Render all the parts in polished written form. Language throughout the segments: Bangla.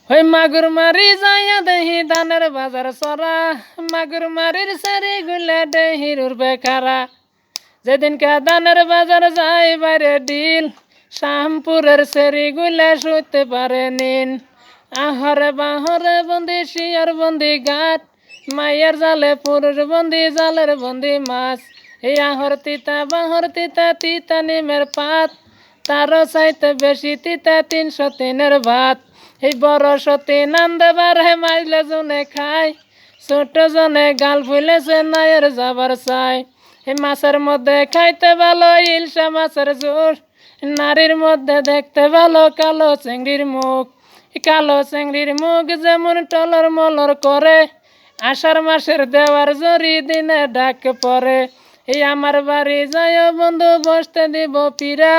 ওই মাগুর মারি যাইয়া দেহি ধানের বাজার সরা, মাগুর মারির সারি গুলা দেহির উড়বে খারা। যেদিনকে ধানের বাজার যাই বাইরে ডিল, শ্যামপুরের সেরি গুলা শুতে পারে নিন। আহরে বাহরে বন্দি শিয়র বন্দি গাট, মায়ের জালে পুরুষ বন্দি জালের বন্দি মাছ। এই আহর তিতা বাহর তিতা তিতা নিমের পাত, তারও চাইতে বেশি তিতা 303-এর ভাত। এই বড় সতী নান্দেবার হে মাইলে জনে খায়, ছোট জনে গাল ফুলেছে নায়ের যাবার চাই। এই মাছের মধ্যে খাইতে ভালো ইলশা মাছের জোর, নারীর মধ্যে দেখতে ভালো কালো চিংড়ির মুখ। কালো চিংড়ির মুখ যেমন টলর মলর করে, আষাঢ় মাসের দেওয়ার জরি দিনে ডাক পরে। এই আমার বাড়ি যায় বন্ধু বসতে দিব পিরা,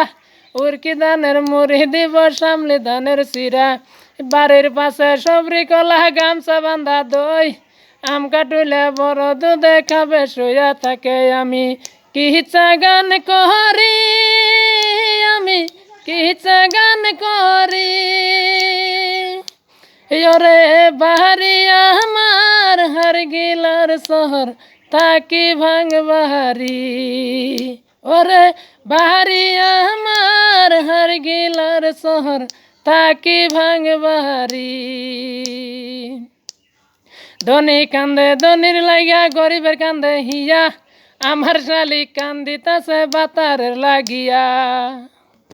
উর্কি ধানের মুড়ি দিব সামলি ধানের চিরা। বাড়ির পাশে সবরি কলা গামছা বান্ধা দই, আম কাটুলে বড় দুধে খাবে শুয়া থাকে আমি। কি গান করি আমি, কি গান করি। ওরে বাহারি আমার হারগিলার শহর তাকি ভাঙ বাহারি। ওরে বাহারি আমার হারগিলার শহর তাকি ভাঙ বাহারি। ধনী কান্দে ধনির লাগিয়া গরিবের কান্দে হিয়া, আমার শালিক কান্দিতাছে বাতারের লাগিয়া।